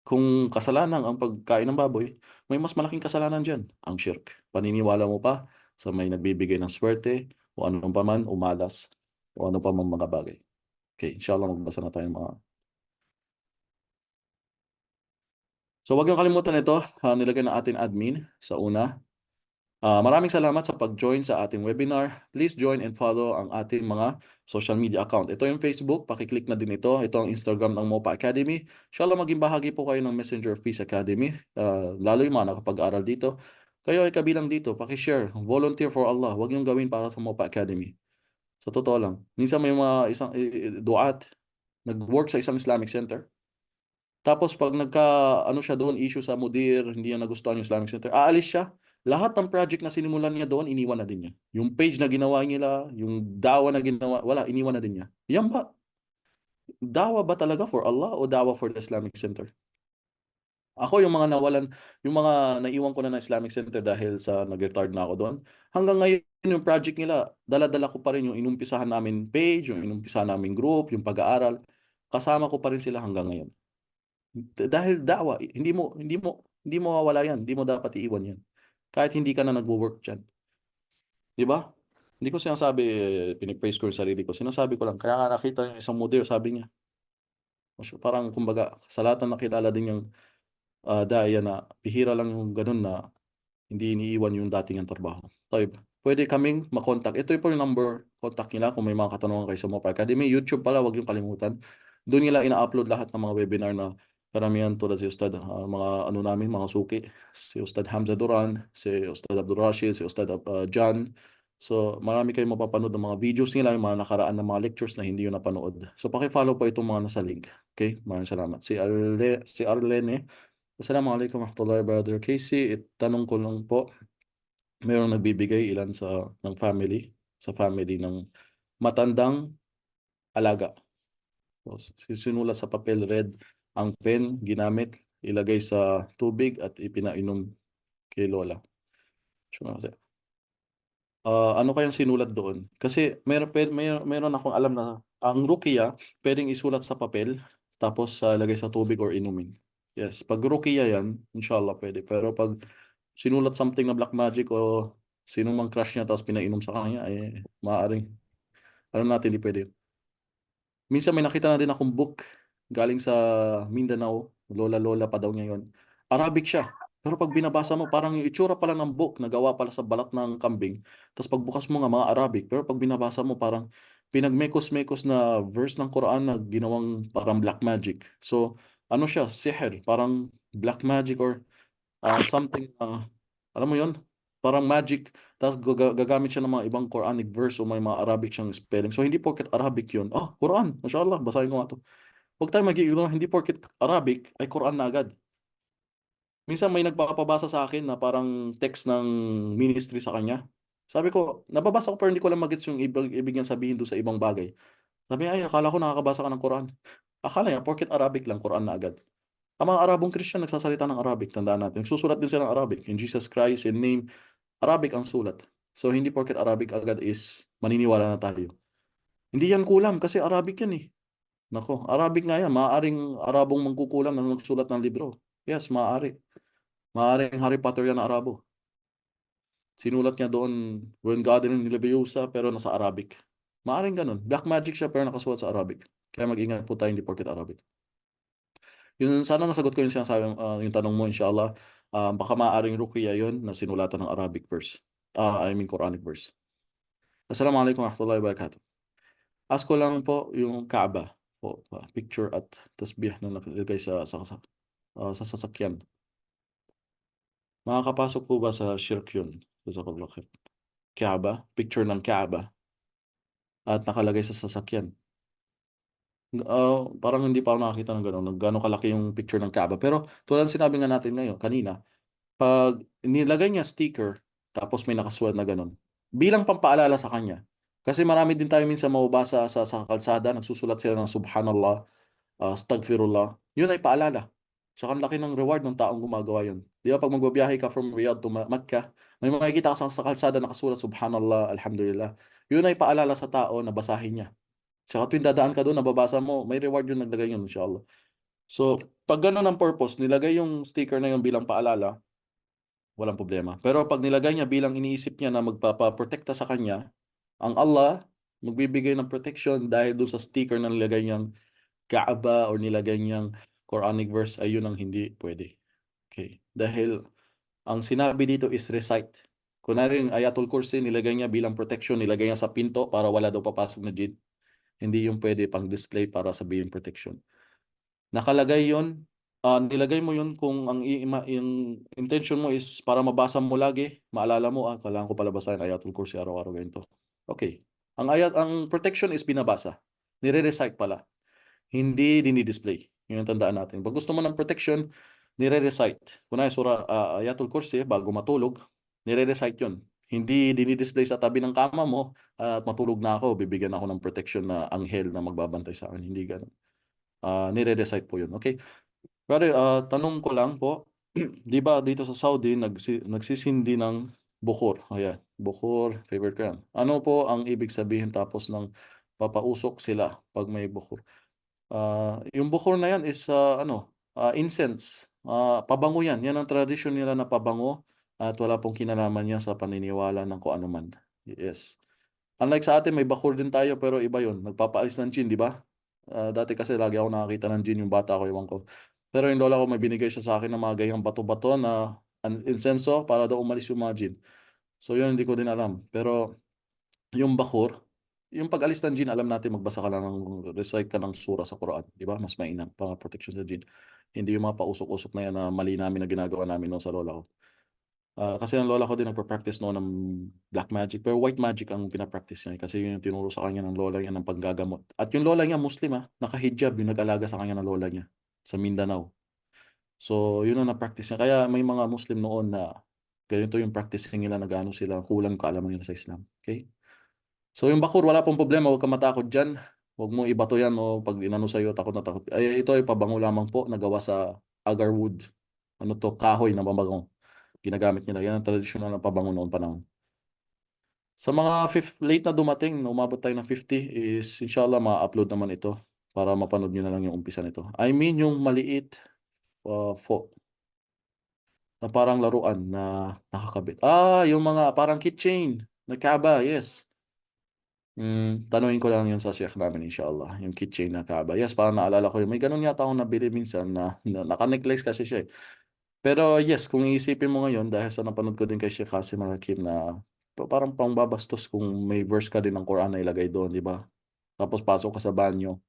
Kung kasalanan ang pagkain ng baboy, may mas malaking kasalanan diyan, ang shirk. Paniniwala mo pa sa may nagbibigay ng swerte o ano pa man, umalas o ano pa man mga bagay. Okay, inshallah magbasa na tayo ng mga. So wag niyong kalimutan ito, nilagay ng ating admin sa una. Maraming salamat sa pag-join sa ating webinar. Please join and follow ang ating mga social media account. Ito yung Facebook, pakiclick na din ito. Ito ang Instagram ng MOPA Academy. Inshallah maging bahagi po kayo ng Messenger of Peace Academy. Lalo yung mga nakapag-aral dito. Kayo ay kabilang dito, pakishare. Volunteer for Allah. Huwag niyong gawin para sa MOPA Academy. Sa totoo lang. Minsan may mga isang duat, nag-work sa isang Islamic center. Tapos pag ano siya doon, issue sa mudir, hindi niya nagustuhan yung Islamic Center, aalis siya. Lahat ng project na sinimulan niya doon, iniwan na din niya. Yung page na ginawa nila, yung dawa na ginawa, wala, iniwan na din niya. Yan ba? Dawa ba talaga for Allah o dawa for the Islamic Center? Ako yung mga nawalan, yung mga naiwan ko na ng Islamic Center dahil sa nag-retard na ako doon. Hanggang ngayon, yung project nila, dala-dala ko pa rin yung inumpisahan namin page, yung inumpisahan namin group, yung pag-aaral. Kasama ko pa rin sila hanggang ngayon. Dahil dawa, hindi mo mawawala yan. Hindi mo dapat iiwan yan. Kahit hindi ka na nagwo-work diyan. 'Di ba? Hindi ko sinasabi, pinipraise ko yung sarili ko. Sinasabi ko lang, kaya nga nakita yung isang model, sabi niya, parang kumbaga, sa lahat ng nakilala din yung daya na bihira lang yung ganun na hindi iniiwan yung dating ang trabaho. Tayo, pwede kaming makontak. Ito po yung number, contact nila kung may mga katanungan kayo sa Mopar Academy. YouTube pala, wag yung kalimutan. Doon nila ina-upload lahat ng mga webinar na karamihan tulad si Ustad, mga ano namin, mga suki. Si Ustad Hamza Duran, si Ustad Abdul Rashid, si Ustad John. So, marami kayong mapapanood ng mga videos nila, yung mga nakaraan ng mga lectures na hindi yun napanood. So, paki-follow po itong mga nasa link. Okay? Maraming salamat. Si Arlene, Assalamualaikum warahmatullahi wabarakatuh. Casey, itanong ko lang po, mayroong nagbibigay ilan ng family, sa family ng matandang alaga. So, sinulat sa papel red, ang pen ginamit, ilagay sa tubig at ipinainom kay Lola. Sure, kasi. Ano kayang sinulat doon? Kasi meron akong alam na ang rukiya pwedeng isulat sa papel tapos lagay sa tubig or inumin. Yes, pag rukiya yan, inshallah pwede. Pero pag sinulat something na black magic o sino mang crush niya tapos pinainom sa kanya, maaaring, alam natin, hindi pwede. Minsan may nakita na din akong book galing sa Mindanao, lola-lola pa daw niya yun. Arabic siya. Pero pag binabasa mo, parang yung itsura pala ng book, nagawa pala sa balat ng kambing. Tapos pagbukas mo nga, mga Arabic. Pero pag binabasa mo, parang pinagmekos-mekos na verse ng Quran na ginawang parang black magic. So, ano siya, siher, parang black magic or something, alam mo yun? Parang magic. Tapos gagamit siya ng mga ibang Quranic verse o may mga Arabic siyang spelling. So, hindi porket Arabic yun. Quran. Mashallah, basahin ko nga to. Huwag tayo mag-iignore, hindi porket Arabic ay Quran na agad. Minsan may nagpapabasa sa akin na parang text ng ministry sa kanya. Sabi ko, nababasa ko pero hindi ko lang magets yung ibig niyang sabihin doon sa ibang bagay. Sabi niya, ay, akala ko nakakabasa ka ng Quran. Akala niya, porket Arabic lang, Quran na agad. Ang mga Arabong Christian nagsasalita ng Arabic, tandaan natin. Susulat din sila ng Arabic. In Jesus Christ, in name, Arabic ang sulat. So, hindi porket Arabic agad is maniniwala na tayo. Hindi yan kulam kasi Arabic yan eh. Nako, Arabic nga yan. Maaaring Arabong mangkukulam na magsulat ng libro. Yes, maaari. Maaaring Harry Potter yan na Arabo. Sinulat niya doon, When Gathering Leviosa, pero nasa Arabic. Maaaring ganun. Black magic siya pero nakasulat sa Arabic. Kaya mag-ingat po tayo, hindi porket Arabic. Yun, sana nasagot ko yung sinasabi, yung tanong mo, inshallah. Baka maaaring ruqya yun na sinulatan ng Arabic verse. I mean Quranic verse. Assalamualaikum warahmatullahi wabarakatuh. Ask ko lang po yung Kaaba po, picture at tasbih na nakalagay sa sasakyan. Makakapasok po ba sa shirk yun? Jazakallah khair. Kaaba, picture ng Kaaba at nakalagay sa sasakyan. Parang hindi pa ako nakakita ng gano'n, gaano kalaki yung picture ng Kaaba. Pero tulad ng sinabi nga natin ngayon, kanina, pag nilagay niya sticker, tapos may nakasulat na gano'n, bilang pampaalala sa kanya. Kasi marami din tayo minsan mababasa sa kalsada, nagsusulat sila ng Subhanallah, Astaghfirullah. Yun ay paalala. Tsaka ang laki ng reward ng taong gumagawa yun. Di ba pag magbabiyahe ka from Riyadh to Makkah, may makikita ka sa kalsada nakasulat Subhanallah, Alhamdulillah. Yun ay paalala sa tao na basahin niya. Tsaka tuwing dadaan ka doon, nababasa mo, may reward yung naglagay yun, inshallah. So, pag ganun ang purpose, nilagay yung sticker na yun bilang paalala, walang problema. Pero pag nilagay niya bilang iniisip niya na magpapaprotekta sa kanya, ang Allah magbibigay ng protection dahil doon sa sticker na nilagay niyang Kaaba or nilagay niyang Quranic verse ay yun ang hindi pwede. Okay. Dahil ang sinabi dito is recite. Kunwari yung Ayatul Kursi, nilagay niya bilang protection, nilagay niya sa pinto para wala daw papasok na jinn. Hindi yung pwede pang display para sabihin protection. Nakalagay yon, nilagay mo yun kung ang yung intention mo is para mabasa mo lagi, maalala mo, kailangan ko pala basahin Ayatul Kursi araw-araw ganito. Okay. Ang protection is binabasa. Nire-recite pala. Hindi dinidisplay. Yun ang tandaan natin. Pag gusto mo ng protection, nire-recite. Kunwari, Ayatul Kursi, bago matulog, nire-recite yun. Hindi dinidisplay sa tabi ng kama mo at matulog na ako, bibigyan ako ng protection na anghel na magbabantay sa akin. Hindi ganun. Nire-recite po yun. Okay. Brother, tanong ko lang po, di ba dito sa Saudi, nagsisindi ng bukhor? Ayan, bukhor, favorite ko yan. Ano po ang ibig sabihin tapos ng papausok sila pag may bukhor? Yung bukhor na yan is incense. Pabango yan. Yan ang tradition nila na pabango at wala pong kinalaman niya sa paniniwala ng kung ano man. Yes. Unlike sa atin, may bakhor din tayo pero iba yun. Nagpapaalis ng jinn, di ba? Dati kasi lagi ako nakakita ng jinn yung bata ko, ewan ko. Pero yung lola ko may binigay siya sa akin ng mga ganyang bato-bato na insenso para daw umalis yung mga jinn. So yun hindi ko din alam. Pero yung bakhor, yung pag-alis ng jinn, alam natin magbasa ka lang ng recite ka ng surah sa Quran, di ba? Mas mainam para protection sa jinn. Hindi yung mga pausok-usok na yan na mali namin na ginagawa namin noon sa lola ko. Kasi ang lola ko din nagpa-practice noon ng black magic, pero white magic ang pinapractice niya kasi yun yung tinuro sa kanya ng lola niya ng panggagamot. At yung lola niya, Muslim naka-hijab yung nag-alaga sa kanya ng lola niya sa Mindanao. So, yun ang na-practice niya. Kaya may mga Muslim noon na ganito yung practicing nila na gaano sila kulang kaalaman nila sa Islam. Okay? So yung bakur, wala pong problema, huwag ka matakot dyan. Huwag mo ibato yan o pag inano sa'yo, takot na takot. Ay, ito ay pabango lamang po, nagawa sa agar wood. Ano to, kahoy na mabango. Ginagamit nila. Yan ang traditional na pabango noon panahon. Sa mga late na dumating, na umabot tayo ng 50, is inshallah ma-upload naman ito para mapanood nyo na lang yung umpisa nito. I mean yung maliit na parang laruan na nakakabit. Yung mga parang keychain na Kaaba, yes. Tanungin ko lang yun sa chef namin, inshallah. Yung keychain na Kaaba. Yes, parang naalala ko yun. May ganun yata akong nabili minsan na naka-necklace kasi siya eh. Pero yes, kung iisipin mo ngayon, dahil sa napanood ko din kay Sheikh Hasim Al-Hakim na parang pangbabastos kung may verse ka din ng Quran na ilagay doon, di ba? Tapos pasok ka sa banyo.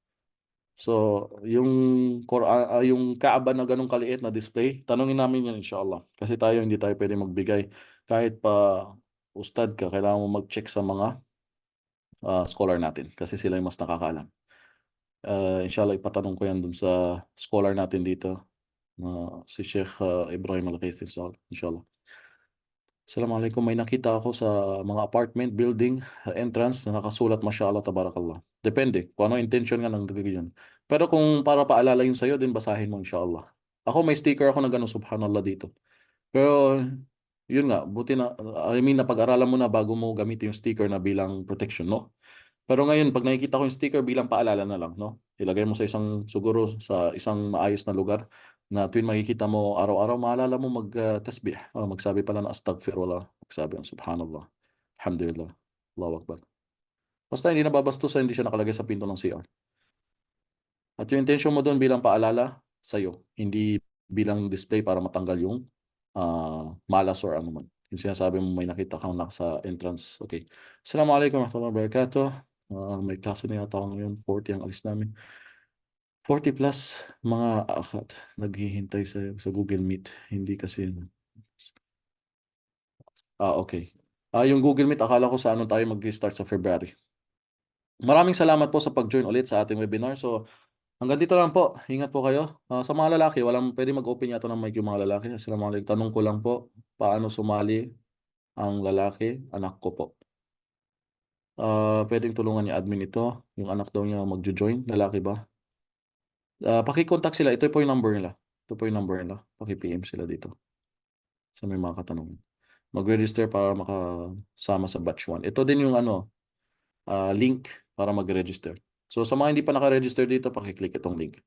So, yung Quran, yung Kaaba na ganun kaliit na display, tanungin namin yan inshallah. Kasi tayo hindi tayo pwede magbigay. Kahit pa ustad ka, kailangan mo mag-check sa mga scholar natin kasi sila yung mas nakakaalam. Inshallah, ipatanong ko yan dun sa scholar natin dito, si Sheikh Ibrahim Al-Qaith, inshallah. Assalamualaikum. May nakita ako sa mga apartment building entrance na nakasulat Mashallah Tabarakallah. Depende kung ano intention nga ng yun. Pero kung para paalala yun sa'yo, din basahin mo inshallah. Ako may sticker ako na gano'n subhanallah dito. Pero yun nga, buti na, I mean, napag-aralan mo na bago mo gamitin yung sticker na bilang protection, no? Pero ngayon, pag nakikita ko yung sticker bilang paalala na lang, no? Ilagay mo sa siguro sa isang maayos na lugar na tuwing makikita mo araw-araw, maalala mo mag-tasbih. Magsabi pala na astaghfirullah. Magsabi ng subhanallah. Alhamdulillah. Allahu Akbar. Basta hindi nababastusan, hindi siya nakalagay sa pinto ng CR. At yung intention mo doon bilang paalala sa'yo, hindi bilang display para matanggal yung malas or ano man. Yung sinasabi mo may nakita kang nasa entrance. Okay. Assalamualaikum warahmatullahi wabarakatuh. May klase na yata ako ngayon. 40 ang alis namin. 40 plus mga akhat naghihintay sa Google Meet. Hindi kasi Okay. Yung Google Meet, akala ko sa ano tayo mag-start sa February. Maraming salamat po sa pag-join ulit sa ating webinar. So, hanggang dito lang po. Ingat po kayo. Sa mga lalaki, walang pwede mag-open yata ng mic yung mga lalaki. Assalamualaikum. Tanong ko lang po, paano sumali ang lalaki? Anak ko po. Pwedeng tulungan ni admin ito. Yung anak daw niya magjo-join. Lalaki ba? Paki-contact sila. Ito po yung number nila. Ito po yung number nila. Paki-PM sila dito sa may mga katanungan. Mag-register para makasama sa batch 1. Ito din yung ano, link para mag-register. So sa mga hindi pa naka-register dito, paki-click itong link.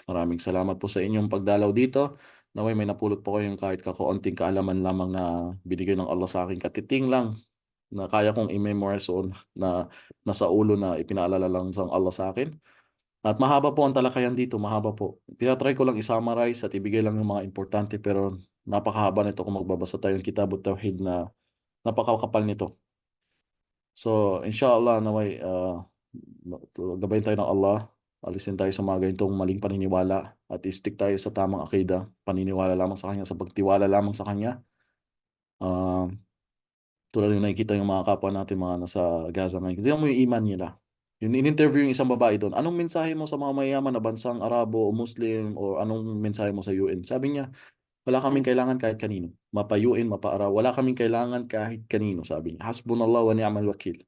Maraming salamat po sa inyong pagdalaw dito. Naway may napulot po kayong kahit kakaunting kaalaman lamang na binigay ng Allah sa akin, katiting lang na kaya kong i-memorize o na nasa ulo na ipinaalala lang sa Allah sa akin. At mahaba po ang talakayan dito, mahaba po. Tinatry ko lang i-summarize at ibigay lang yung mga importante, pero napakahaba nito kung magbabasa tayo ng Kitab at-Tauhid na napakakapal nito. So, inshallah, naway, gabayin tayo ng Allah, alisin tayo sa mga ganitong maling paniniwala at stick tayo sa tamang akida, paniniwala lamang sa Kanya, sa pagtiwala lamang sa Kanya. Ah, Tulad yung nakikita yung mga kapwa natin, mga nasa Gaza ngayon. Tignan mo yung iman nila. Yung in-interview yung isang babae doon, anong mensahe mo sa mga mayayaman na bansang Arabo o Muslim o anong mensahe mo sa UN? Sabi niya, wala kaming kailangan kahit kanino. Mapa-UN, mapa-Arab, wala kaming kailangan kahit kanino, sabi niya. Hasbunallah wa ni'mal wakil.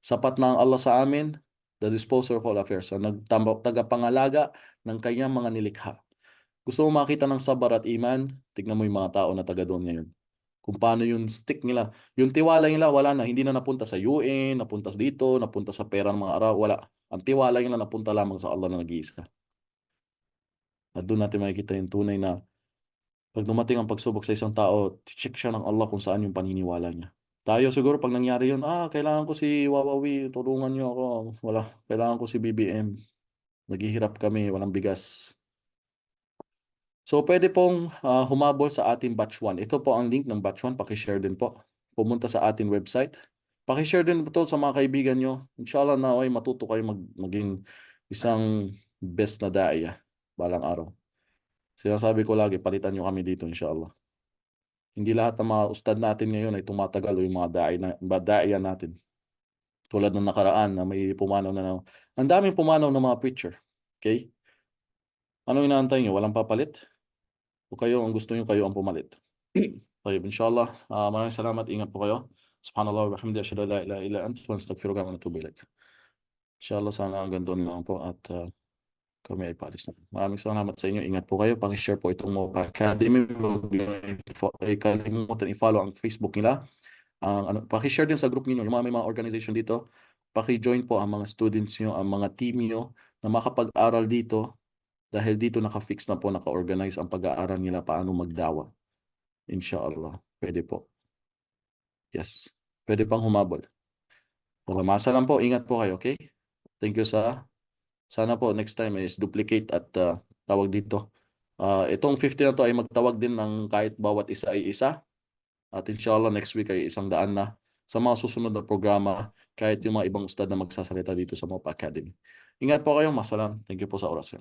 Sapat na ang Allah sa amin, the disposer of all affairs. So, tagapangalaga ng kanyang mga nilikha. Gusto mo makita ng sabar at iman? Tignan mo yung mga tao na taga doon ngayon. Kung paano yung stick nila. Yung tiwala nila, wala na. Hindi na napunta sa UN, napunta dito, napunta sa pera ng mga Arab, wala. Ang tiwala nila napunta lamang sa Allah na nag-iisa. At doon natin makikita yung tunay na pag dumating ang pagsubok sa isang tao, check siya ng Allah kung saan yung paniniwala niya. Tayo siguro pag nangyari yun, kailangan ko si Wawawi, tulungan niyo ako. Wala, kailangan ko si BBM. Naghihirap kami, walang bigas. So, pwede pong humabol sa ating batch 1. Ito po ang link ng batch 1. Pakishare din po. Pumunta sa ating website. Pakishare din po ito sa mga kaibigan nyo. Inshallah na ay matuto kayo maging isang best na daya balang araw. Sinasabi ko lagi, palitan nyo kami dito, inshallah. Hindi lahat ng mga ustad natin ngayon ay tumatagal o yung mga daya natin. Tulad ng nakaraan na may pumanaw na. Ang daming pumanaw ng mga preacher. Okay? Ano inaantay nyo? Walang papalit? O kayo, ang gusto nyo, kayo ang pumalit? طيب إن شاء الله maraming salamat. Ingat po kayo. Subhanallah wa bihamdihi asyhadu an la ilaha illa anta astaghfiruka wa atubu ilaik. Inshallah sana ang ganito lang po at kami ay paalis na. Maraming salamat sa inyo. Ingat po kayo. Paki-share po itong Mopa Academy. Huwag niyo kalimutan i-follow ang Facebook nila. Paki-share din sa group niyo yung mga may mga organization dito. Paki-join po ang mga students niyo, ang mga team niyo na makapag-aral dito dahil dito naka-fix na po, naka-organize ang pag-aaral nila paano magdawa. Inshallah. Pwede po. Yes. Pwede pang humabol. Masa lang po. Ingat po kayo, okay? Thank you sana po next time is duplicate at tawag dito. Itong 50 na to ay magtawag din ng kahit bawat isa ay isa. At inshallah next week ay 100 na. Sa mga susunod na programa, kahit yung mga ibang ustad na magsasalita dito sa Mopa Academy. Ingat po kayo. Masalam. Thank you po sa oras.